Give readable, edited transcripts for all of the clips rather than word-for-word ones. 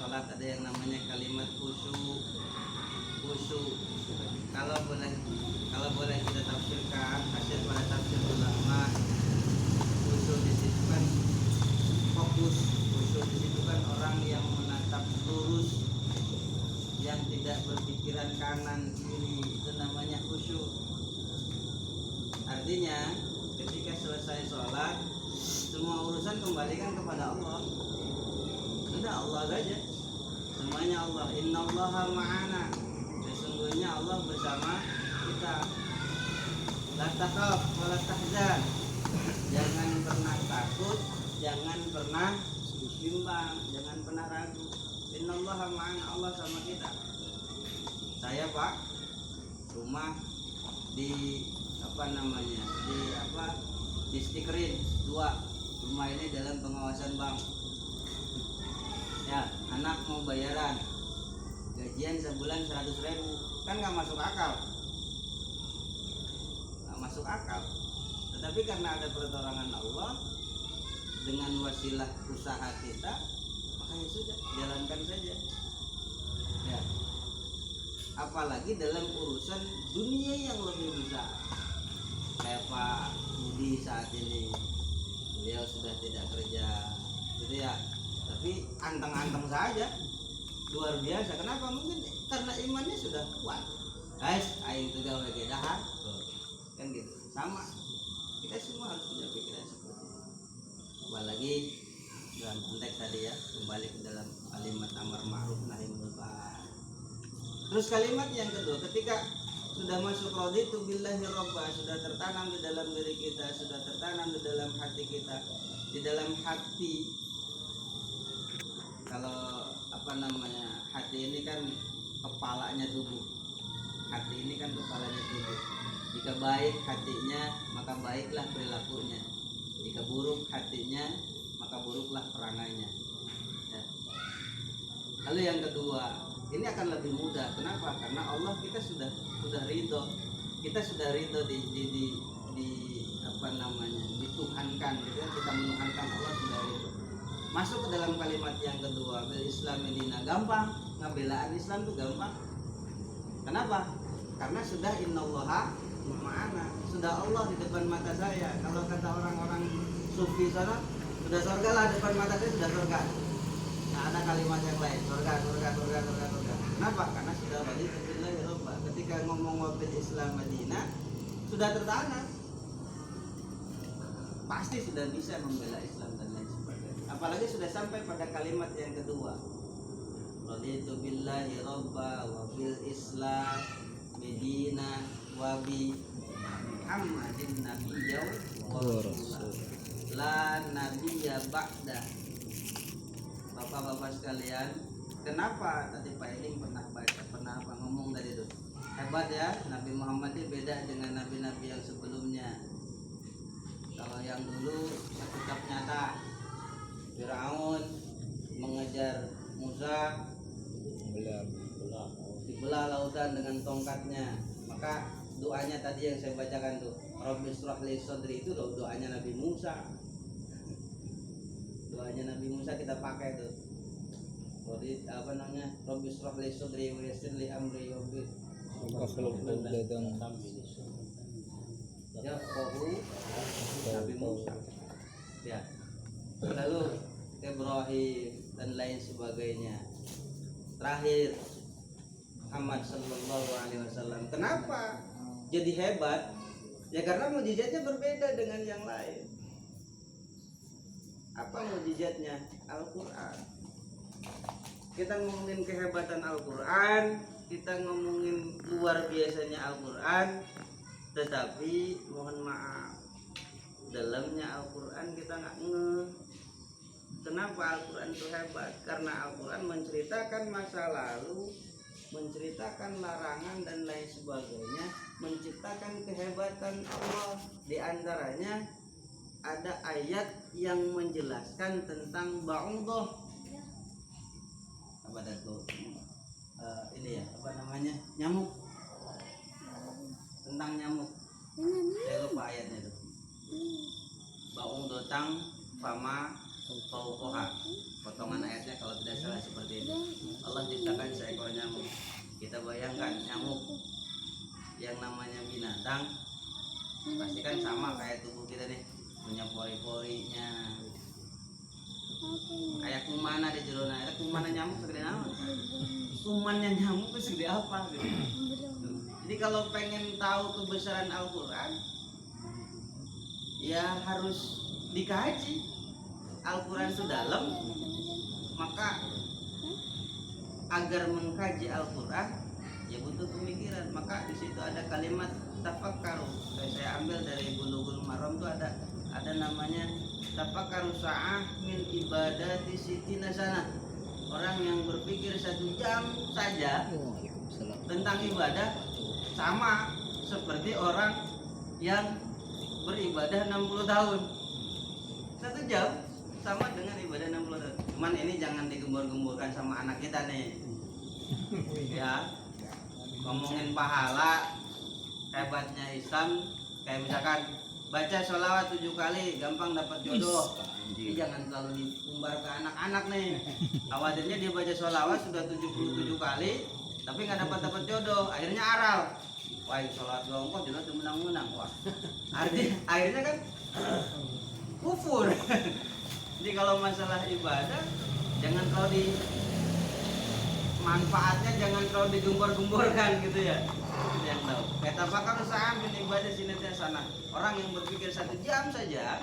sholat ada yang namanya kalimat khusyuk. Kalau boleh kita tafsirkan hasil pada tafsir ulama, khusyuk di situ kan fokus, khusyuk di situ kan orang yang menatap lurus, yang tidak berpikiran kanan kiri, itu namanya khusyuk. Artinya ketika selesai sholat, semua urusan kembalikan kepada Allah. Sudah Allah saja, semuanya Allah. Innallaha ma'ana, sesungguhnya Allah bersama kita. La takhaf wa la tahzan, jangan pernah takut, jangan pernah bimbang, jangan pernah ragu. Innallaha ma'ana, Allah sama kita. Saya Pak, rumah di di stikerin 2, rumah ini dalam pengawasan bank. Ya, anak mau bayaran gajian sebulan 100.000, kan nggak masuk akal, tetapi karena ada pertolongan Allah dengan wasilah usaha kita, maka ya sudah, jalankan saja ya. Apalagi dalam urusan dunia yang lebih besar, kayak Pak Budi saat ini, beliau sudah tidak kerja gitu ya, tapi anteng-anteng saja, luar biasa. Kenapa? Mungkin karena imannya sudah kuat. Guys, aing teu gawe ge dahar, kan gitu. Sama, kita semua harus punya pikiran seperti itu. Apalagi dalam konteks tadi ya, kembali ke dalam kalimat amar ma'ruf nahi munkar. Terus kalimat yang kedua, ketika sudah masuk raditu billahi robba, sudah tertanam di dalam diri kita, sudah tertanam di dalam hati kita, di dalam hati. Kalau hati ini kan kepalanya tubuh, hati ini kan kepalanya tubuh. Jika baik hatinya, maka baiklah perilakunya. Jika buruk hatinya, maka buruklah perangainya ya. Lalu yang kedua, ini akan lebih mudah. Kenapa? Karena Allah kita sudah ridho. Kita sudah ridho dituhankan gitu ya. Kita menuhankan Allah, sudah ridho. Masuk ke dalam kalimat yang kedua, bil Islam dina, gampang. Ngabelaan Islam tuh gampang. Kenapa? Karena sudah innallaha ma'ana, sudah Allah di depan mata saya. Kalau kata orang-orang sufi sana, sudah surga lah depan mata saya, sudah surga. Nah, ada kalimat yang lain, surga. Kenapa? Karena sudah raditu billahi robba. Ketika ngomong wabil Islam Madinah, sudah tertanam, pasti sudah bisa membela Islam dan lain sebagainya. Apalagi sudah sampai pada kalimat yang kedua, raditu billahi robba wabil Islam Madinah wabi Muhammadin nabiyya wa rasulah la nabiyya ba'da. Bapak-bapak sekalian, kenapa tadi Pak Eling pernah ngomong tadi itu? Hebat ya, Nabi Muhammad ini beda dengan nabi-nabi yang sebelumnya. Kalau yang dulu kitab nyata, Firaun mengejar Musa, dibelah lautan dengan tongkatnya. Maka doanya tadi yang saya bacakan tuh, Rabbi shrah li sadri, itu doanya Nabi Musa. Doanya Nabi Musa kita pakai tuh. Rabbi shrah li sadri wa yassir li amri wa bi ya Nabi Musa. Ya. Lalu Ibrahim dan lain sebagainya. Terakhir Muhammad sallallahu alaihi wasallam. Kenapa jadi hebat? Ya karena mukjizatnya berbeda dengan yang lain. Apa mukjizatnya? Al-Qur'an. Kita ngomongin kehebatan Al-Qur'an, kita ngomongin luar biasanya Al-Qur'an, tetapi mohon maaf, dalamnya Al-Qur'an kita nggak ngeh. Kenapa Al-Qur'an itu hebat? Karena Al-Qur'an menceritakan masa lalu, menceritakan larangan dan lain sebagainya, menciptakan kehebatan Allah. Di antaranya ada ayat yang menjelaskan tentang ba'udah. Apa itu? Nyamuk. Tentang nyamuk. Saya lupa ayatnya itu. Ba'udotang fama fauqoha. Potongan ayatnya kalau tidak salah seperti itu. misalkan seekor nyamuk, kita bayangkan nyamuk yang namanya binatang pasti kan sama kayak tubuh kita nih, punya pori-porinya, kayak kuman ada jerona, ada kuman nyamuk segede apa? Kumannya nyamuk itu segede apa gitu. Jadi kalau pengen tahu kebesaran Al-Quran, ya harus dikaji. Al-Quran itu dalam, maka agar mengkaji Al-Quran ya butuh pemikiran. Maka di situ ada kalimat tafakkaru. Saya ambil dari Bulughul Maram itu ada namanya tafakkaru sa'ah min ibadati sitina sana. Orang yang berpikir 1 jam saja tentang ibadah sama seperti orang yang beribadah 60 tahun. 1 jam sama dengan ibadah 60 tahun. Cuman ini jangan digembur-gemburkan sama anak kita nih. Ya, ngomongin pahala, hebatnya Islam, kayak misalkan baca sholawat 7 kali gampang dapat jodoh. Jadi jangan terlalu diumbar ke anak-anak nih. Khawatirnya dia baca sholawat sudah 77 kali tapi nggak dapat jodoh, akhirnya aral. Wah, sholawat doang kok jodoh menang-menang. Wah, akhirnya kan kufur. Jadi kalau masalah ibadah jangan terlalu manfaatnya jangan terlalu digembor-gemborkan gitu ya. Itu yang tahu. Kata bakal usaha min ibadah sinatnya sana. Orang yang berpikir 1 jam saja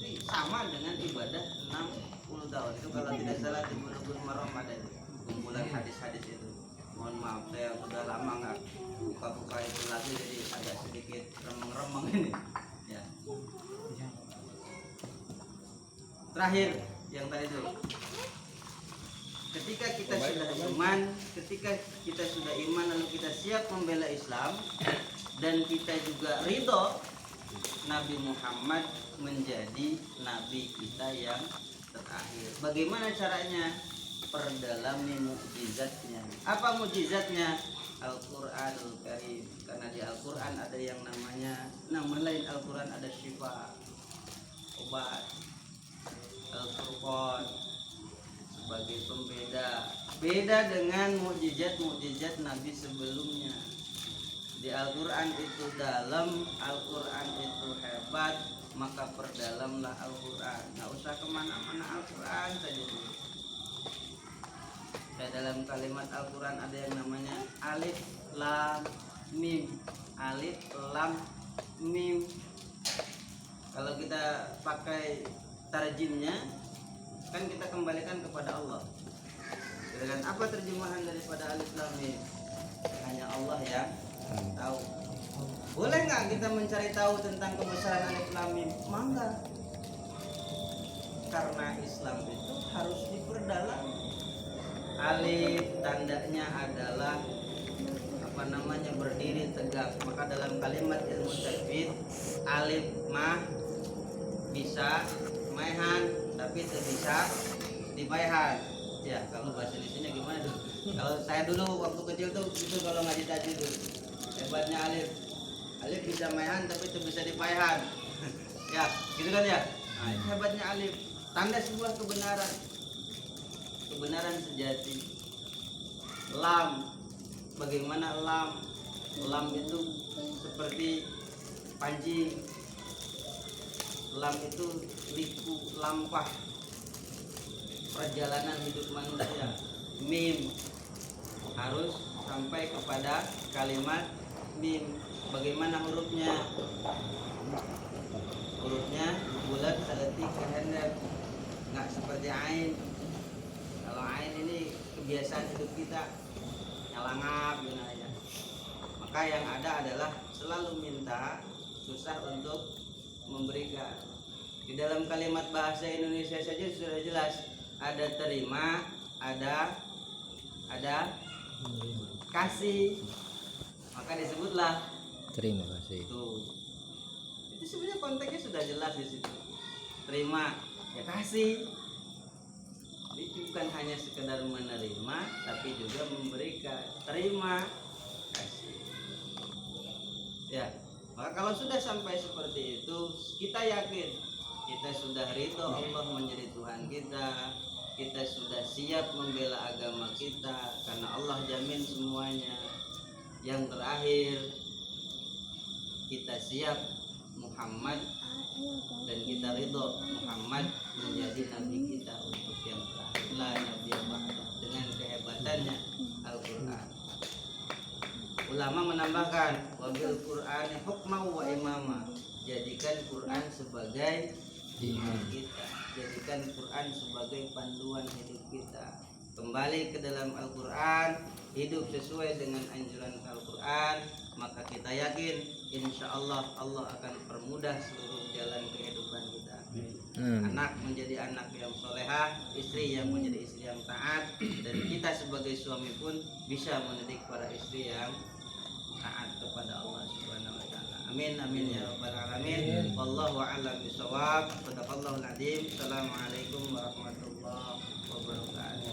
itu sama dengan ibadah 60 tahun. Itu kalau tidak salah di Bulughul Maram ada itu kumpulan hadis-hadis itu. Mohon maaf saya sudah lama nggak buka-buka itu lagi jadi agak sedikit remeng-remeng ini. Ya. Terakhir yang tadi itu, ketika kita sudah iman lalu kita siap membela Islam dan kita juga ridho Nabi Muhammad menjadi nabi kita yang terakhir. Bagaimana caranya? Perdalami mukjizatnya. Apa mukjizatnya? Al-Qur'anul Karim. Karena di Al-Qur'an ada yang namanya, nama lain Al-Qur'an ada syifa, obat. Al-Furqan sebagai pembeda, beda dengan mukjizat Nabi sebelumnya. Di Al-Quran itu dalam, Al-Quran itu hebat, maka perdalamlah Al-Quran. Nggak usah kemana-mana, Al-Quran saja dulu. Ya, dalam kalimat Al-Quran ada yang namanya alif lam mim. Alif lam mim. Kalau kita pakai tarjimnya kan kita kembalikan kepada Allah. Dan apa terjemahan daripada alif lam mim? Hanya Allah yang tahu. Boleh nggak kita mencari tahu tentang kebesaran alif lam mim? Mangga. Karena Islam itu harus diperdalam. Alif tandanya adalah berdiri tegak. Maka dalam kalimat ilmu tajwid alif mah bisa maehan tapi itu bisa dipaehan. Ya, kalau bahasa Indonesia gimana tuh? Kalau saya dulu waktu kecil tuh itu kalau ngaji tajwid tuh hebatnya alif. Alif bisa maehan tapi itu bisa dipaehan. Ya, gitu kan ya? Nah, itu hebatnya alif. Tanda sebuah kebenaran. Kebenaran sejati. Lam, bagaimana lam? Lam itu seperti pancing. Lam itu liku, lampah perjalanan hidup manusia. Mim harus sampai kepada kalimat mim. Bagaimana hurufnya? Hurufnya bulat seletik kehendap, nggak seperti ain. Kalau ain ini kebiasaan hidup kita nyalangap gitu aja. Maka yang ada adalah selalu minta, susah untuk memberikan. Di dalam kalimat bahasa Indonesia saja sudah jelas, ada terima, ada kasih. Maka disebutlah terima kasih. Itu sebenarnya konteksnya sudah jelas di situ. Terima, ya kasih. Jadi bukan hanya sekedar menerima, tapi juga memberikan. Terima, kasih. Ya, maka kalau sudah sampai seperti itu, kita yakin kita sudah ridho Allah menjadi Tuhan kita, kita sudah siap membela agama kita karena Allah jamin semuanya. Yang terakhir, kita siap Muhammad dan kita ridho Muhammad menjadi nabi kita untuk yang terakhir. La nabi ba'da, dengan kehebatannya Al-Qur'an. Ulama menambahkan wabil Qur'ani hukma wa imama. Jadikan Quran sebagai imam kita. Jadikan Quran sebagai panduan hidup kita. Kembali ke dalam Al-Qur'an, hidup sesuai dengan anjuran Al-Qur'an, maka kita yakin insya Allah Allah akan permudah seluruh jalan kehidupan kita. Anak menjadi anak yang solehah, istri yang menjadi istri yang taat, dan kita sebagai suami pun bisa mendidik para istri yang taat kepada Allah Subhanahu wa taala. Amin amin ya rabbal alamin. Wallahu a'lam bishawab. Shadaqallahul adzim. Assalamualaikum warahmatullahi wabarakatuh.